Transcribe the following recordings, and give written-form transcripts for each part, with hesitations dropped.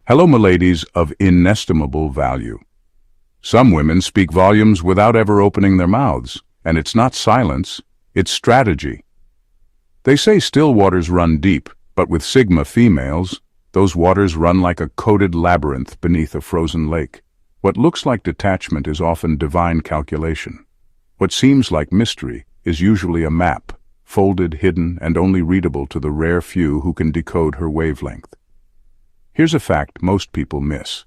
Hello, m'ladies of inestimable value. Some women speak volumes without ever opening their mouths, and it's not silence, it's strategy. They say still waters run deep, but with Sigma females, those waters run like a coded labyrinth beneath a frozen lake. What looks like detachment is often divine calculation. What seems like mystery is usually a map, folded, hidden, and only readable to the rare few who can decode her wavelength. Here's a fact most people miss.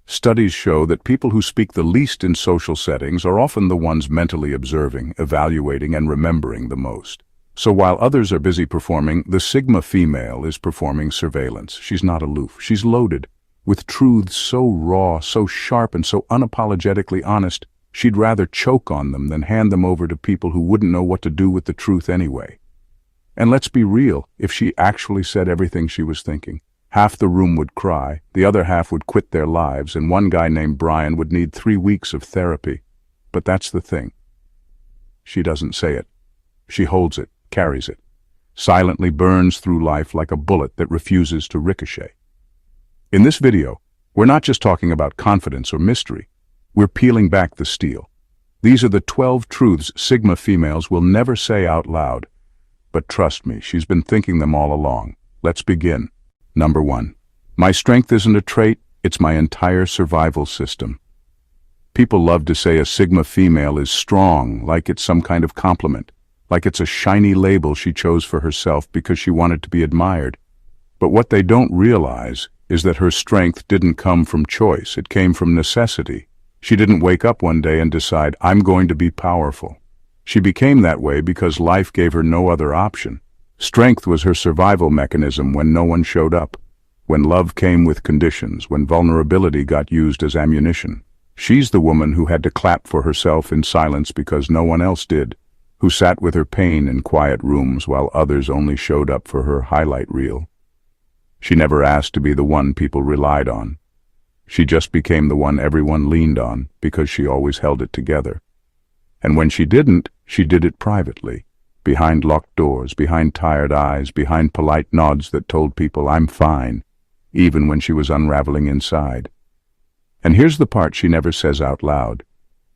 Studies show that people who speak the least in social settings are often the ones mentally observing, evaluating, and remembering the most. So while others are busy performing, the Sigma female is performing surveillance. She's not aloof. She's loaded with truths so raw, so sharp, and so unapologetically honest, she'd rather choke on them than hand them over to people who wouldn't know what to do with the truth anyway. And let's be real, if she actually said everything she was thinking, half the room would cry, the other half would quit their lives, and one guy named Brian would need 3 weeks of therapy. But that's the thing. She doesn't say it. She holds it, carries it, silently burns through life like a bullet that refuses to ricochet. In this video, we're not just talking about confidence or mystery. We're peeling back the steel. These are the 12 truths Sigma females will never say out loud. But trust me, she's been thinking them all along. Let's begin. Number 1. My strength isn't a trait, it's my entire survival system. People love to say a Sigma female is strong, like it's some kind of compliment, like it's a shiny label she chose for herself because she wanted to be admired. But what they don't realize is that her strength didn't come from choice, it came from necessity. She didn't wake up one day and decide, I'm going to be powerful. She became that way because life gave her no other option. Strength was her survival mechanism when no one showed up, when love came with conditions, when vulnerability got used as ammunition. She's the woman who had to clap for herself in silence because no one else did, who sat with her pain in quiet rooms while others only showed up for her highlight reel. She never asked to be the one people relied on. She just became the one everyone leaned on because she always held it together. And when she didn't, she did it privately. Behind locked doors, behind tired eyes, behind polite nods that told people, I'm fine, even when she was unraveling inside. And here's the part she never says out loud.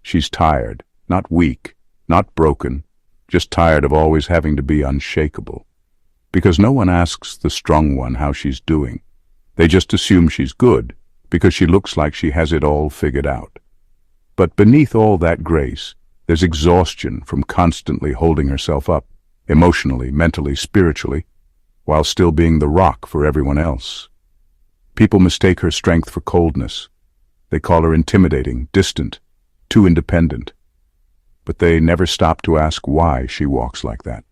She's tired, not weak, not broken, just tired of always having to be unshakable. Because no one asks the strong one how she's doing. They just assume she's good, because she looks like she has it all figured out. But beneath all that grace, there's exhaustion from constantly holding herself up, emotionally, mentally, spiritually, while still being the rock for everyone else. People mistake her strength for coldness. They call her intimidating, distant, too independent. But they never stop to ask why she walks like that,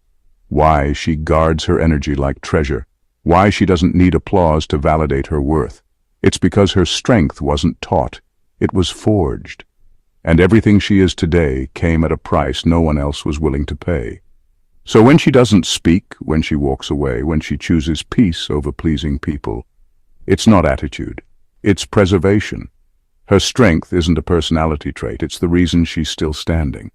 why she guards her energy like treasure, why she doesn't need applause to validate her worth. It's because her strength wasn't taught, it was forged. And everything she is today came at a price no one else was willing to pay. So when she doesn't speak, when she walks away, when she chooses peace over pleasing people, it's not attitude, it's preservation. Her strength isn't a personality trait, it's the reason she's still standing.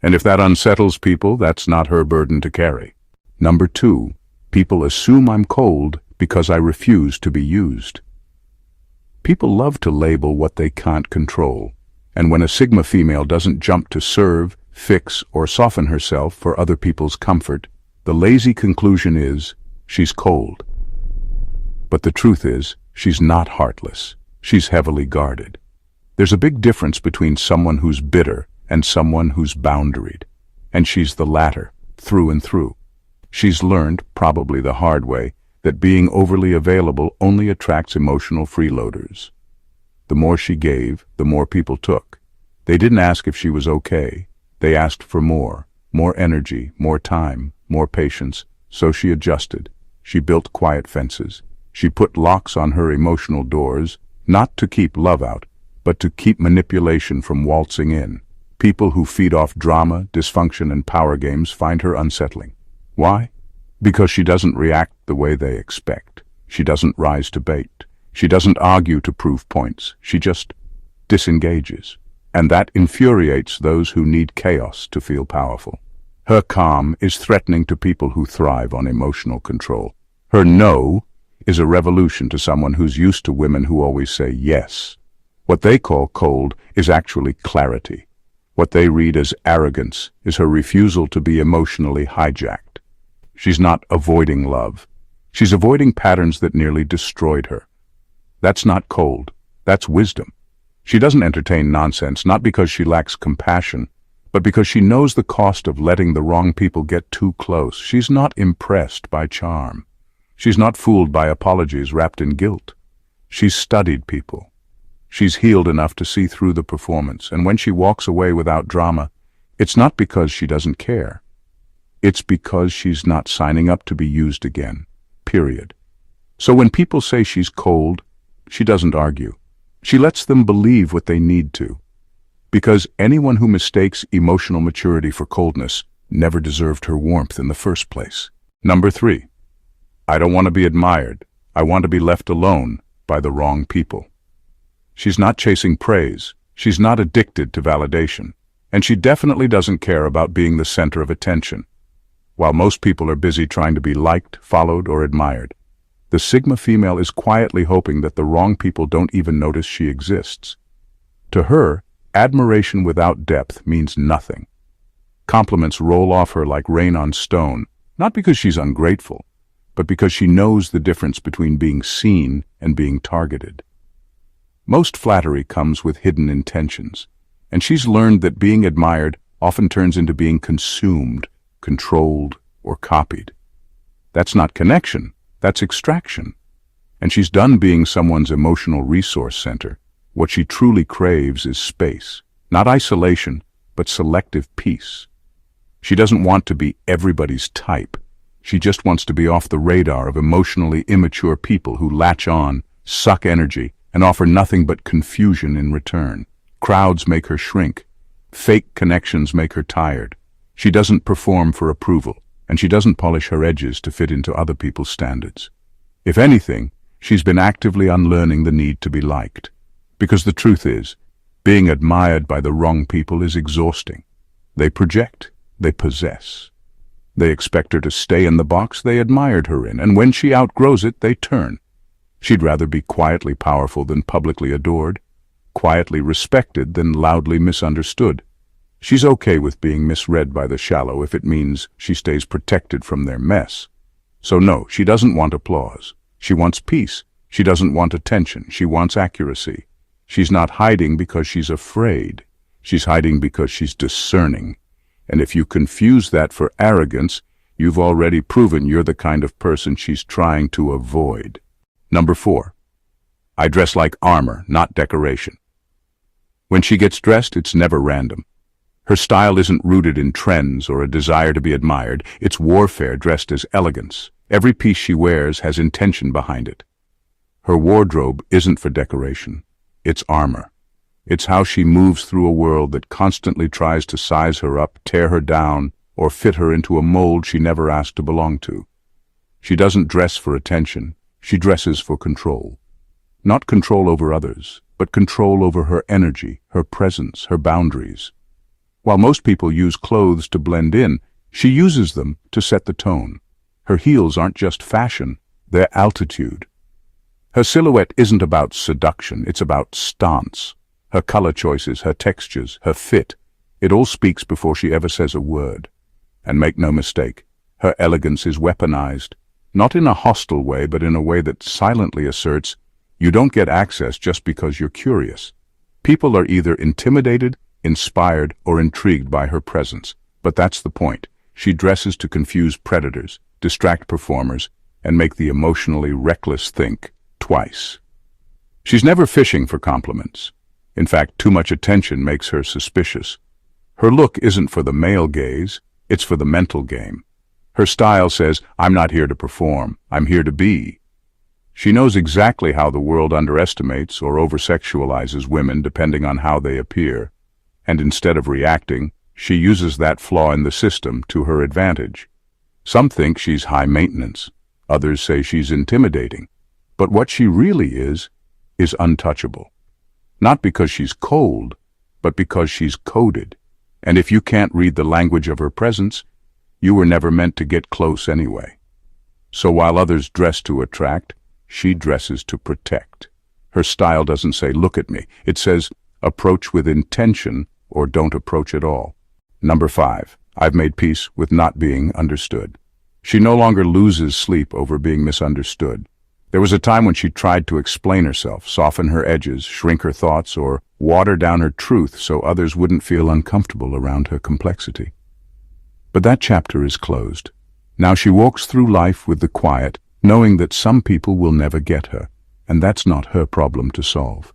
And if that unsettles people, that's not her burden to carry. Number 2, people assume I'm cold because I refuse to be used. People love to label what they can't control. And when a Sigma female doesn't jump to serve, fix, or soften herself for other people's comfort, the lazy conclusion is, she's cold. But the truth is, she's not heartless. She's heavily guarded. There's a big difference between someone who's bitter and someone who's boundaried. And she's the latter, through and through. She's learned, probably the hard way, that being overly available only attracts emotional freeloaders. The more she gave, the more people took. They didn't ask if she was okay. They asked for more energy, more time, more patience. So she adjusted. She built quiet fences. She put locks on her emotional doors, not to keep love out, but to keep manipulation from waltzing in. People who feed off drama, dysfunction, and power games find her unsettling. Why? Because she doesn't react the way they expect. She doesn't rise to bait. She doesn't argue to prove points. She just disengages. And that infuriates those who need chaos to feel powerful. Her calm is threatening to people who thrive on emotional control. Her no is a revolution to someone who's used to women who always say yes. What they call cold is actually clarity. What they read as arrogance is her refusal to be emotionally hijacked. She's not avoiding love. She's avoiding patterns that nearly destroyed her. That's not cold. That's wisdom. She doesn't entertain nonsense, not because she lacks compassion, but because she knows the cost of letting the wrong people get too close. She's not impressed by charm. She's not fooled by apologies wrapped in guilt. She's studied people. She's healed enough to see through the performance, and when she walks away without drama, it's not because she doesn't care. It's because she's not signing up to be used again. Period. So when people say she's cold, she doesn't argue. She lets them believe what they need to. Because anyone who mistakes emotional maturity for coldness never deserved her warmth in the first place. Number 3. I don't want to be admired. I want to be left alone by the wrong people. She's not chasing praise. She's not addicted to validation. And she definitely doesn't care about being the center of attention. While most people are busy trying to be liked, followed, or admired, the Sigma female is quietly hoping that the wrong people don't even notice she exists. To her, admiration without depth means nothing. Compliments roll off her like rain on stone, not because she's ungrateful, but because she knows the difference between being seen and being targeted. Most flattery comes with hidden intentions, and she's learned that being admired often turns into being consumed, controlled, or copied. That's not connection, that's extraction. And she's done being someone's emotional resource center. What she truly craves is space, not isolation, but selective peace. She doesn't want to be everybody's type. She just wants to be off the radar of emotionally immature people who latch on, suck energy, and offer nothing but confusion in return. Crowds make her shrink. Fake connections make her tired. She doesn't perform for approval, and she doesn't polish her edges to fit into other people's standards. If anything, she's been actively unlearning the need to be liked. Because the truth is, being admired by the wrong people is exhausting. They project, they possess. They expect her to stay in the box they admired her in, and when she outgrows it, they turn. She'd rather be quietly powerful than publicly adored, quietly respected than loudly misunderstood. She's okay with being misread by the shallow if it means she stays protected from their mess. So no, she doesn't want applause. She wants peace. She doesn't want attention. She wants accuracy. She's not hiding because she's afraid. She's hiding because she's discerning. And if you confuse that for arrogance, you've already proven you're the kind of person she's trying to avoid. Number 4. I dress like armor, not decoration. When she gets dressed, it's never random. Her style isn't rooted in trends or a desire to be admired. It's warfare dressed as elegance. Every piece she wears has intention behind it. Her wardrobe isn't for decoration. It's armor. It's how she moves through a world that constantly tries to size her up, tear her down, or fit her into a mold she never asked to belong to. She doesn't dress for attention. She dresses for control. Not control over others, but control over her energy, her presence, her boundaries. While most people use clothes to blend in, she uses them to set the tone. Her heels aren't just fashion, they're altitude. Her silhouette isn't about seduction, it's about stance. Her color choices, her textures, her fit, it all speaks before she ever says a word. And make no mistake, her elegance is weaponized, not in a hostile way, but in a way that silently asserts, you don't get access just because you're curious. People are either intimidated, inspired, or intrigued by her presence. But that's the point. She dresses to confuse predators, distract performers, and make the emotionally reckless think twice. She's never fishing for compliments. In fact, too much attention makes her suspicious. Her look isn't for the male gaze, it's for the mental game. Her style says, I'm not here to perform, I'm here to be. She knows exactly how the world underestimates or over-sexualizes women depending on how they appear. And instead of reacting, she uses that flaw in the system to her advantage. Some think she's high maintenance. Others say she's intimidating. But what she really is untouchable. Not because she's cold, but because she's coded. And if you can't read the language of her presence, you were never meant to get close anyway. So while others dress to attract, she dresses to protect. Her style doesn't say, "Look at me." It says, "Approach with intention," or "Don't approach at all." Number 5. I've made peace with not being understood. She no longer loses sleep over being misunderstood. There was a time when she tried to explain herself, soften her edges, shrink her thoughts, or water down her truth so others wouldn't feel uncomfortable around her complexity. But that chapter is closed. Now she walks through life with the quiet, knowing that some people will never get her, and that's not her problem to solve.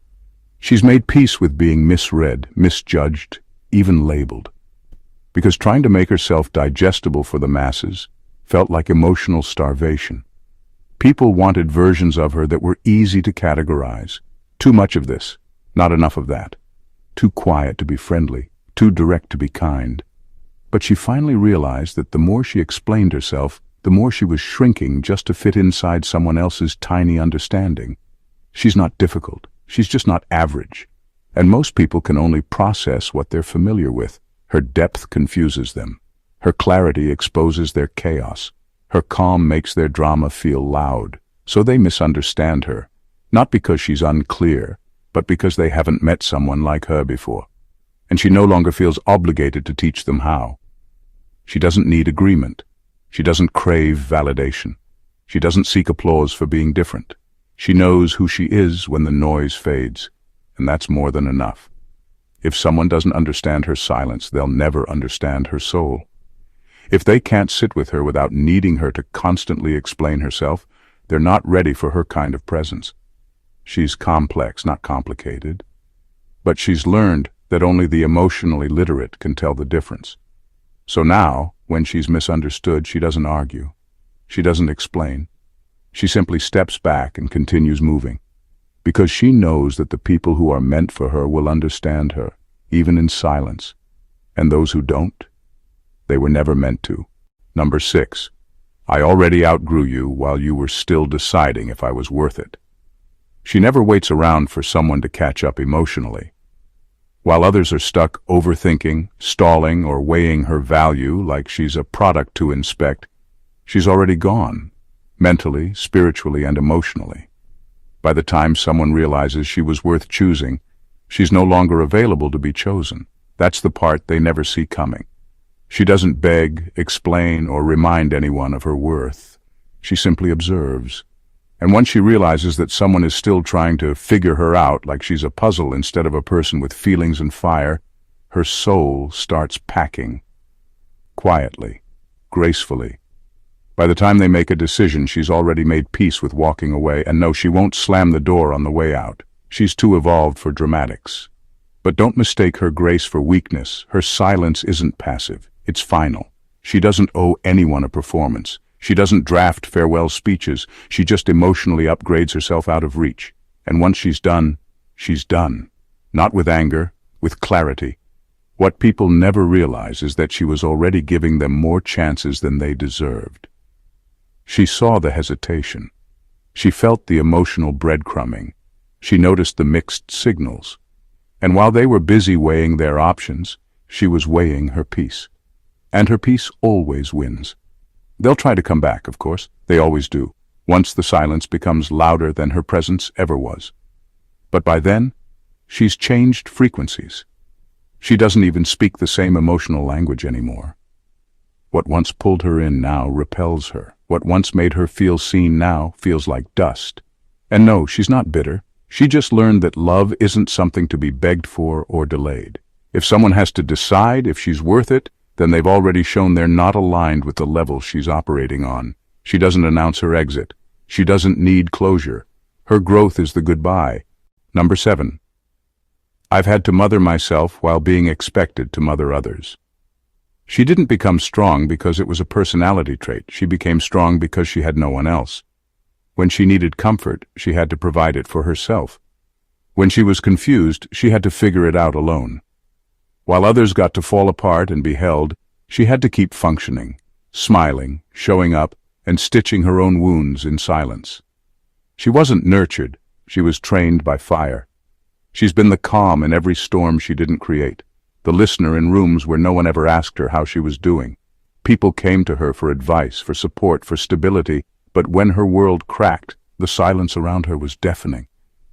She's made peace with being misread, misjudged, even labeled. Because trying to make herself digestible for the masses felt like emotional starvation. People wanted versions of her that were easy to categorize. Too much of this, not enough of that. Too quiet to be friendly, too direct to be kind. But she finally realized that the more she explained herself, the more she was shrinking just to fit inside someone else's tiny understanding. She's not difficult, she's just not average. And most people can only process what they're familiar with. Her depth confuses them. Her clarity exposes their chaos. Her calm makes their drama feel loud, so they misunderstand her, not because she's unclear, but because they haven't met someone like her before. And she no longer feels obligated to teach them how. She doesn't need agreement. She doesn't crave validation. She doesn't seek applause for being different. She knows who she is when the noise fades, and that's more than enough. If someone doesn't understand her silence, they'll never understand her soul. If they can't sit with her without needing her to constantly explain herself, they're not ready for her kind of presence. She's complex, not complicated. But she's learned that only the emotionally literate can tell the difference. So now, when she's misunderstood, she doesn't argue. She doesn't explain. She simply steps back and continues moving. Because she knows that the people who are meant for her will understand her, even in silence. And those who don't, they were never meant to. Number 6. I already outgrew you while you were still deciding if I was worth it. She never waits around for someone to catch up emotionally. While others are stuck overthinking, stalling, or weighing her value like she's a product to inspect, she's already gone, mentally, spiritually, and emotionally. By the time someone realizes she was worth choosing, she's no longer available to be chosen. That's the part they never see coming. She doesn't beg, explain, or remind anyone of her worth. She simply observes. And once she realizes that someone is still trying to figure her out like she's a puzzle instead of a person with feelings and fire, her soul starts packing. Quietly, gracefully. By the time they make a decision, she's already made peace with walking away, and no, she won't slam the door on the way out. She's too evolved for dramatics. But don't mistake her grace for weakness. Her silence isn't passive. It's final. She doesn't owe anyone a performance. She doesn't draft farewell speeches. She just emotionally upgrades herself out of reach. And once she's done, she's done. Not with anger, with clarity. What people never realize is that she was already giving them more chances than they deserved. She saw the hesitation. She felt the emotional breadcrumbing. She noticed the mixed signals. And while they were busy weighing their options, she was weighing her peace. And her peace always wins. They'll try to come back, of course. They always do, once the silence becomes louder than her presence ever was. But by then, she's changed frequencies. She doesn't even speak the same emotional language anymore. What once pulled her in now repels her. What once made her feel seen now feels like dust. And no, she's not bitter. She just learned that love isn't something to be begged for or delayed. If someone has to decide if she's worth it, then they've already shown they're not aligned with the level she's operating on. She doesn't announce her exit. She doesn't need closure. Her growth is the goodbye. Number 7. I've had to mother myself while being expected to mother others. She didn't become strong because it was a personality trait. She became strong because she had no one else. When she needed comfort, she had to provide it for herself. When she was confused, she had to figure it out alone. While others got to fall apart and be held, she had to keep functioning, smiling, showing up, and stitching her own wounds in silence. She wasn't nurtured, she was trained by fire. She's been the calm in every storm she didn't create, the listener in rooms where no one ever asked her how she was doing. People came to her for advice, for support, for stability, but when her world cracked, The silence around her was deafening.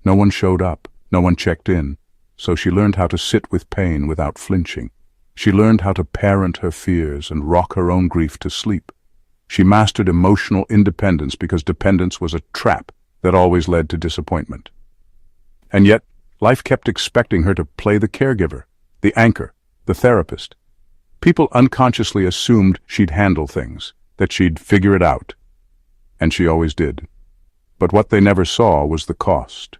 No one showed up, no one checked in, so she learned how to sit with pain without flinching. She learned how to parent her fears and rock her own grief to sleep. She mastered emotional independence because dependence was a trap that always led to disappointment. And yet, life kept expecting her to play the caregiver, the anchor, the therapist. People unconsciously assumed she'd handle things, that she'd figure it out. And she always did. But what they never saw was the cost.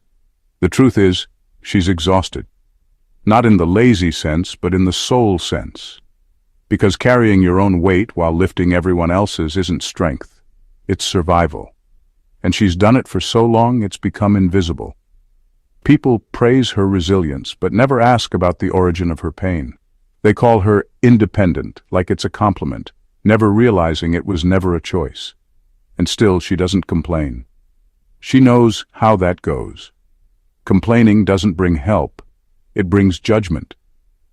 The truth is, she's exhausted. Not in the lazy sense, but in the soul sense. Because carrying your own weight while lifting everyone else's isn't strength. It's survival. And she's done it for so long it's become invisible. People praise her resilience, but never ask about the origin of her pain. They call her independent, like it's a compliment, never realizing it was never a choice. And still she doesn't complain. She knows how that goes. Complaining doesn't bring help. It brings judgment.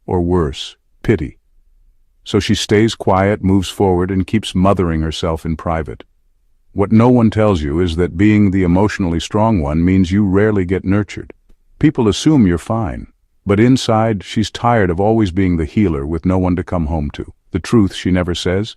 Or worse, pity. So she stays quiet, moves forward, and keeps mothering herself in private. What no one tells you is that being the emotionally strong one means you rarely get nurtured. People assume you're fine, but inside she's tired of always being the healer with no one to come home to. The truth she never says?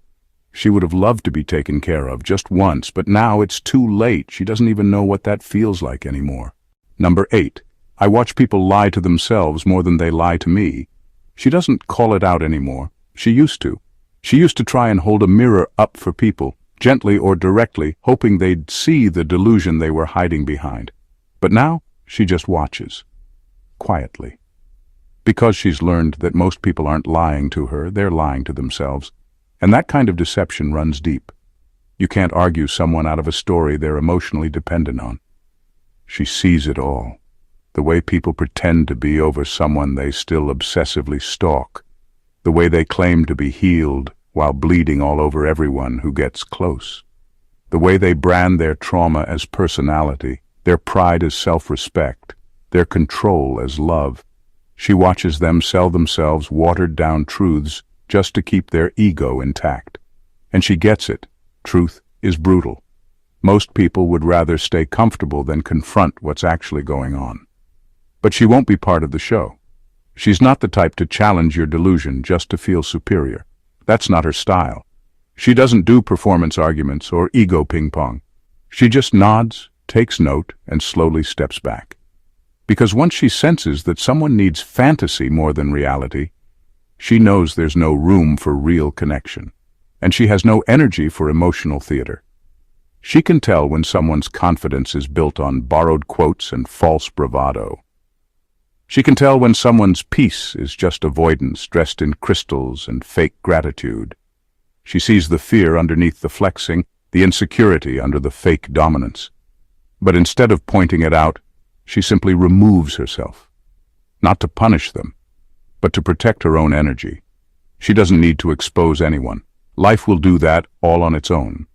She would have loved to be taken care of just once, but now it's too late. She doesn't even know what that feels like anymore. Number 8. I watch people lie to themselves more than they lie to me. She doesn't call it out anymore. She used to. She used to try and hold a mirror up for people, gently or directly, hoping they'd see the delusion they were hiding behind. But now, she just watches. Quietly. Because she's learned that most people aren't lying to her, they're lying to themselves. And that kind of deception runs deep. You can't argue someone out of a story they're emotionally dependent on. She sees it all. The way people pretend to be over someone they still obsessively stalk. The way they claim to be healed while bleeding all over everyone who gets close. The way they brand their trauma as personality, their pride as self-respect, their control as love. She watches them sell themselves watered-down truths just to keep their ego intact. And she gets it. Truth is brutal. Most people would rather stay comfortable than confront what's actually going on. But she won't be part of the show. She's not the type to challenge your delusion just to feel superior. That's not her style. She doesn't do performance arguments or ego ping-pong. She just nods, takes note, and slowly steps back. Because once she senses that someone needs fantasy more than reality, she knows there's no room for real connection. And she has no energy for emotional theater. She can tell when someone's confidence is built on borrowed quotes and false bravado. She can tell when someone's peace is just avoidance dressed in crystals and fake gratitude. She sees the fear underneath the flexing, the insecurity under the fake dominance. But instead of pointing it out, she simply removes herself. Not to punish them, but to protect her own energy. She doesn't need to expose anyone. Life will do that all on its own.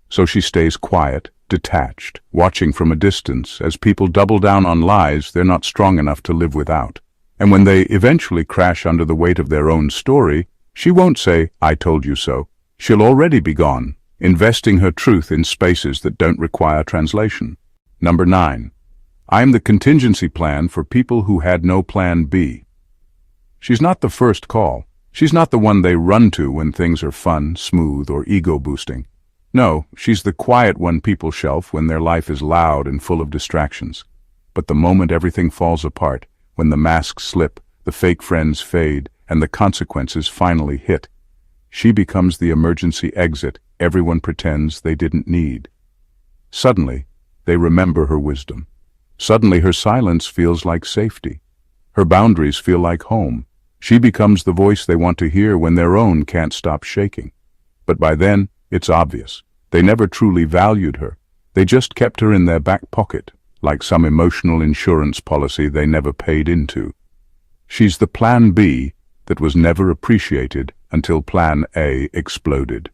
So she stays quiet, detached, watching from a distance as people double down on lies they're not strong enough to live without. And when they eventually crash under the weight of their own story, she won't say, "I told you so." She'll already be gone, investing her truth in spaces that don't require translation. Number 9. I'm the contingency plan for people who had no plan B. She's not the first call. She's not the one they run to when things are fun, smooth, or ego-boosting. No, she's the quiet one people shelf when their life is loud and full of distractions. But the moment everything falls apart, when the masks slip, the fake friends fade, and the consequences finally hit, she becomes the emergency exit everyone pretends they didn't need. Suddenly, they remember her wisdom. Suddenly, her silence feels like safety. Her boundaries feel like home. She becomes the voice they want to hear when their own can't stop shaking. But by then, it's obvious. They never truly valued her. They just kept her in their back pocket, like some emotional insurance policy they never paid into. She's the plan B that was never appreciated until plan A exploded.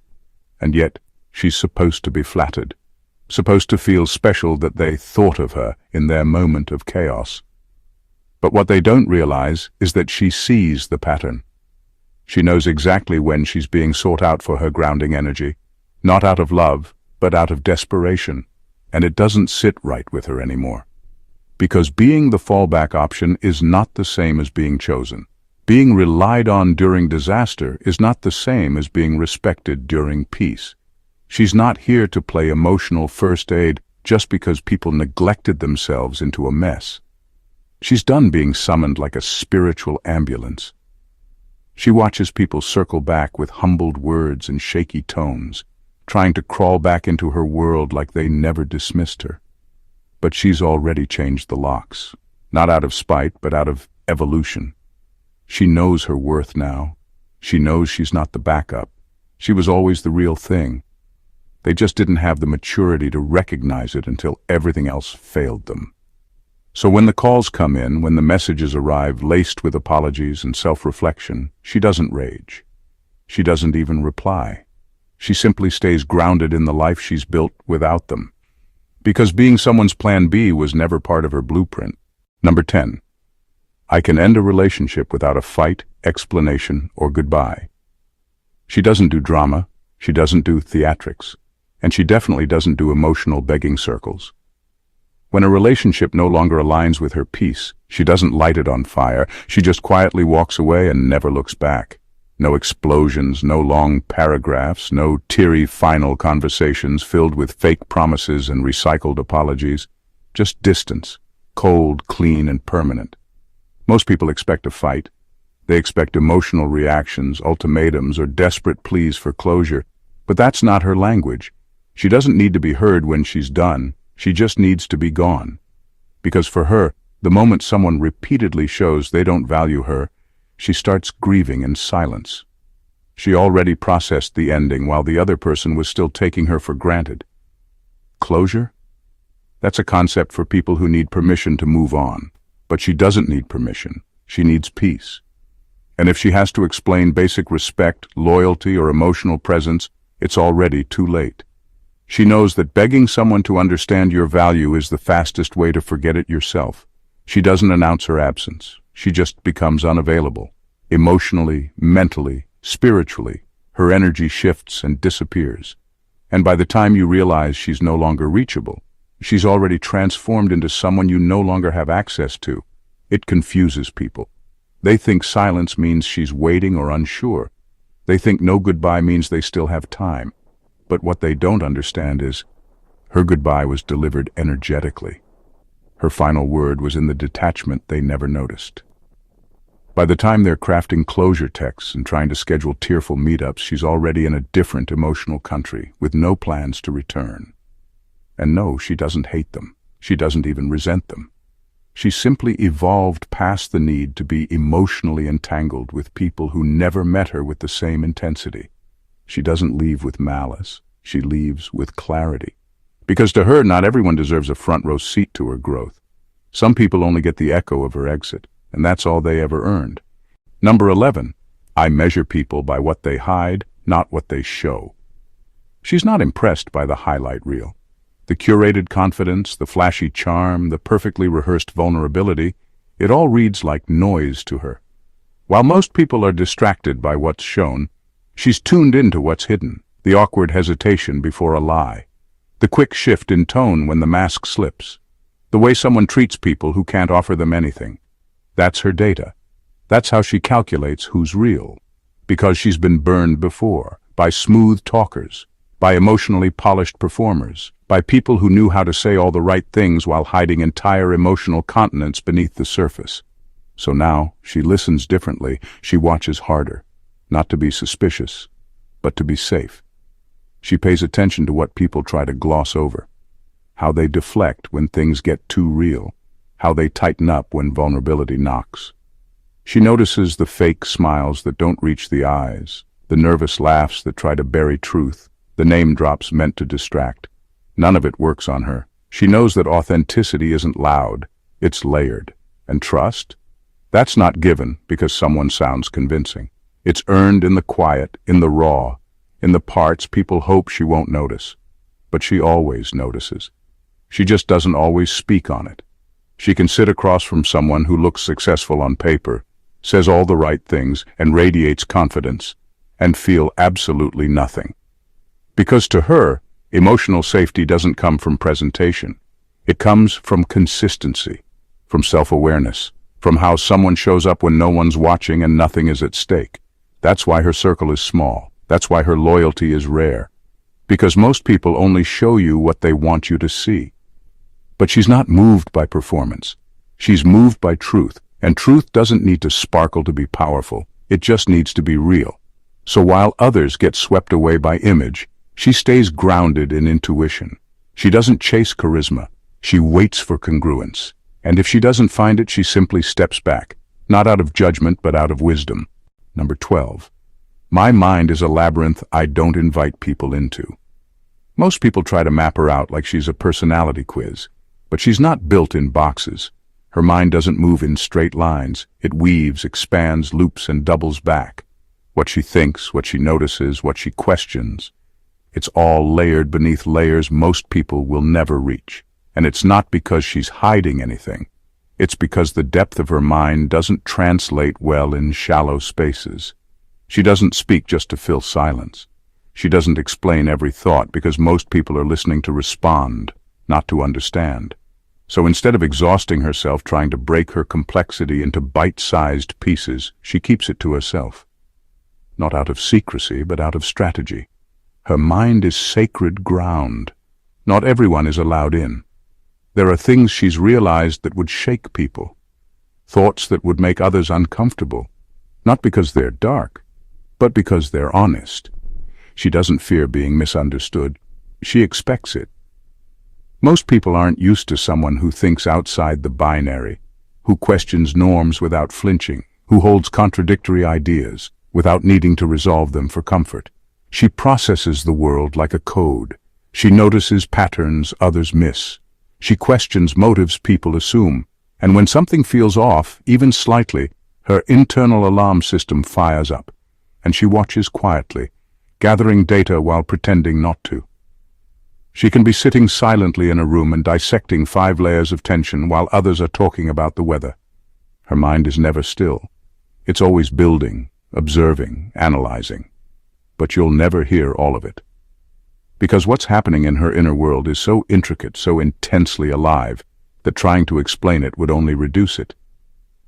And yet, she's supposed to be flattered. Supposed to feel special that they thought of her in their moment of chaos. But what they don't realize is that she sees the pattern. She knows exactly when she's being sought out for her grounding energy, not out of love, but out of desperation. and it doesn't sit right with her anymore. Because being the fallback option is not the same as being chosen. Being relied on during disaster is not the same as being respected during peace. She's not here to play emotional first aid just because people neglected themselves into a mess. She's done being summoned like a spiritual ambulance. She watches people circle back with humbled words and shaky tones, trying to crawl back into her world like they never dismissed her. But she's already changed the locks, not out of spite, but out of evolution. She knows her worth now. She knows she's not the backup. She was always the real thing. They just didn't have the maturity to recognize it until everything else failed them. So when the calls come in, when the messages arrive laced with apologies and self-reflection, she doesn't rage. She doesn't even reply. She simply stays grounded in the life she's built without them. Because being someone's plan B was never part of her blueprint. Number 10. I can end a relationship without a fight, explanation, or goodbye. She doesn't do drama. She doesn't do theatrics. And she definitely doesn't do emotional begging circles. When a relationship no longer aligns with her peace, she doesn't light it on fire. She just quietly walks away and never looks back. No explosions, no long paragraphs, no teary final conversations filled with fake promises and recycled apologies. Just distance, cold, clean, and permanent. Most people expect a fight. They expect emotional reactions, ultimatums, or desperate pleas for closure. But that's not her language. She doesn't need to be heard when she's done. She just needs to be gone. Because for her, the moment someone repeatedly shows they don't value her, she starts grieving in silence. She already processed the ending while the other person was still taking her for granted. Closure? That's a concept for people who need permission to move on. But she doesn't need permission. She needs peace. And if she has to explain basic respect, loyalty, or emotional presence, it's already too late. She knows that begging someone to understand your value is the fastest way to forget it yourself. She doesn't announce her absence. She just becomes unavailable. Emotionally, mentally, spiritually, her energy shifts and disappears. And by the time you realize she's no longer reachable, she's already transformed into someone you no longer have access to. It confuses people. They think silence means she's waiting or unsure. They think no goodbye means they still have time. But what they don't understand is, her goodbye was delivered energetically. Her final word was in the detachment they never noticed. By the time they're crafting closure texts and trying to schedule tearful meetups, she's already in a different emotional country, with no plans to return. And no, she doesn't hate them. She doesn't even resent them. She simply evolved past the need to be emotionally entangled with people who never met her with the same intensity. She doesn't leave with malice. She leaves with clarity. Because to her, not everyone deserves a front row seat to her growth. Some people only get the echo of her exit, and that's all they ever earned. Number 11. I measure people by what they hide, not what they show. She's not impressed by the highlight reel. The curated confidence, the flashy charm, the perfectly rehearsed vulnerability, it all reads like noise to her. While most people are distracted by what's shown, she's tuned into what's hidden, the awkward hesitation before a lie, the quick shift in tone when the mask slips, the way someone treats people who can't offer them anything. That's her data. That's how she calculates who's real. Because she's been burned before, by smooth talkers, by emotionally polished performers, by people who knew how to say all the right things while hiding entire emotional continents beneath the surface. So now, she listens differently, she watches harder, not to be suspicious, but to be safe. She pays attention to what people try to gloss over, how they deflect when things get too real, how they tighten up when vulnerability knocks. She notices the fake smiles that don't reach the eyes, the nervous laughs that try to bury truth, the name drops meant to distract. None of it works on her. She knows that authenticity isn't loud, it's layered. And trust? That's not given because someone sounds convincing. It's earned in the quiet, in the raw, in the parts people hope she won't notice. But she always notices. She just doesn't always speak on it. She can sit across from someone who looks successful on paper, says all the right things, and radiates confidence, and feel absolutely nothing. Because to her, Emotional safety doesn't come from presentation. It comes from consistency, from self-awareness, from how someone shows up when no one's watching and nothing is at stake. That's why her circle is small. That's why her loyalty is rare. Because most people only show you what they want you to see. But she's not moved by performance. She's moved by truth, and truth doesn't need to sparkle to be powerful. It just needs to be real. So while others get swept away by image, she stays grounded in intuition. She doesn't chase charisma. She waits for congruence. And if she doesn't find it, she simply steps back, not out of judgment, but out of wisdom. Number 12. My mind is a labyrinth I don't invite people into. Most people try to map her out like she's a personality quiz, but she's not built in boxes. Her mind doesn't move in straight lines. It weaves, expands, loops, and doubles back. What she thinks, what she notices, what she questions, it's all layered beneath layers most people will never reach. And it's not because she's hiding anything. It's because the depth of her mind doesn't translate well in shallow spaces. She doesn't speak just to fill silence. She doesn't explain every thought because most people are listening to respond, not to understand. So instead of exhausting herself trying to break her complexity into bite-sized pieces, she keeps it to herself. Not out of secrecy, but out of strategy. Her mind is sacred ground. Not everyone is allowed in. There are things she's realized that would shake people. Thoughts that would make others uncomfortable. Not because they're dark, but because they're honest. She doesn't fear being misunderstood. She expects it. Most people aren't used to someone who thinks outside the binary, who questions norms without flinching, who holds contradictory ideas without needing to resolve them for comfort. She processes the world like a code. She notices patterns others miss. She questions motives people assume, and when something feels off, even slightly, her internal alarm system fires up, and she watches quietly, gathering data while pretending not to. She can be sitting silently in a room and dissecting 5 layers of tension while others are talking about the weather. Her mind is never still. It's always building, observing, analyzing. But you'll never hear all of it. Because what's happening in her inner world is so intricate, so intensely alive, that trying to explain it would only reduce it.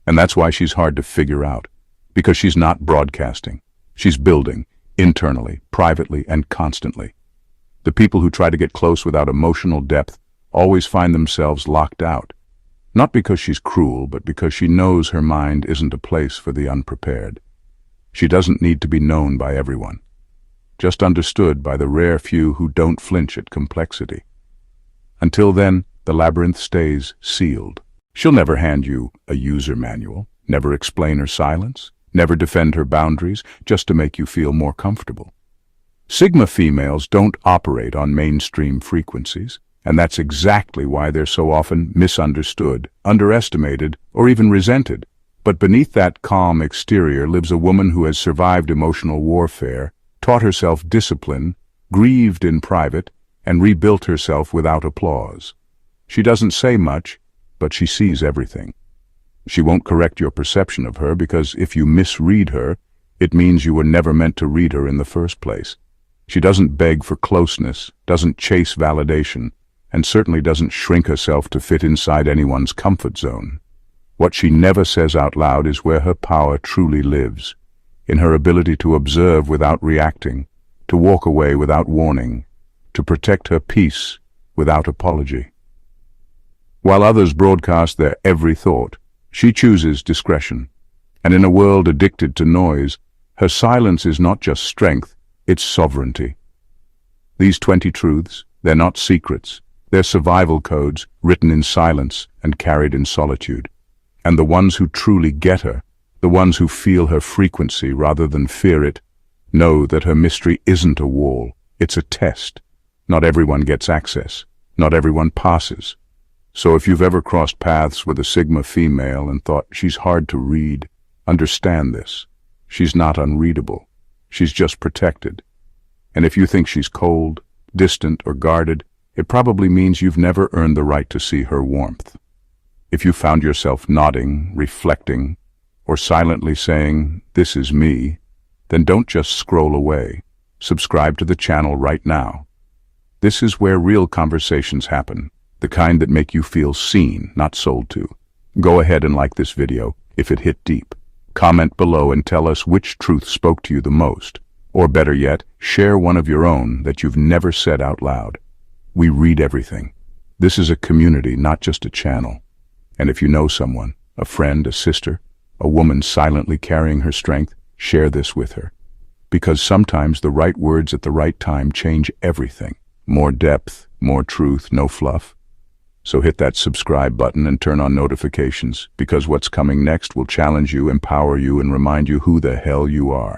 And that's why she's hard to figure out. Because she's not broadcasting. She's building, internally, privately, and constantly. The people who try to get close without emotional depth always find themselves locked out. Not because she's cruel, but because she knows her mind isn't a place for the unprepared. She doesn't need to be known by everyone. Just understood by the rare few who don't flinch at complexity. Until then, the labyrinth stays sealed. She'll never hand you a user manual, never explain her silence, never defend her boundaries, just to make you feel more comfortable. Sigma females don't operate on mainstream frequencies, and that's exactly why they're so often misunderstood, underestimated, or even resented. But beneath that calm exterior lives a woman who has survived emotional warfare, taught herself discipline, grieved in private, and rebuilt herself without applause. She doesn't say much, but she sees everything. She won't correct your perception of her because if you misread her, it means you were never meant to read her in the first place. She doesn't beg for closeness, doesn't chase validation, and certainly doesn't shrink herself to fit inside anyone's comfort zone. What she never says out loud is where her power truly lives. In her ability to observe without reacting, to walk away without warning, to protect her peace without apology. While others broadcast their every thought, she chooses discretion. And in a world addicted to noise, her silence is not just strength, it's sovereignty. These 20 truths, they're not secrets, they're survival codes written in silence and carried in solitude. And the ones who truly get her, the ones who feel her frequency rather than fear it, know that her mystery isn't a wall, it's a test. Not everyone gets access. Not everyone passes. So if you've ever crossed paths with a Sigma female and thought she's hard to read, understand this. She's not unreadable. She's just protected. And if you think she's cold, distant, or guarded, it probably means you've never earned the right to see her warmth. If you found yourself nodding, reflecting, or silently saying, "This is me," then don't just scroll away. Subscribe to the channel right now. This is where real conversations happen, the kind that make you feel seen, not sold to. Go ahead and like this video if it hit deep. Comment below and tell us which truth spoke to you the most. Or better yet, share one of your own that you've never said out loud. We read everything. This is a community, not just a channel. And if you know someone, a friend, a sister, a woman silently carrying her strength, share this with her. Because sometimes the right words at the right time change everything. More depth, more truth, no fluff. So hit that subscribe button and turn on notifications, because what's coming next will challenge you, empower you, and remind you who the hell you are.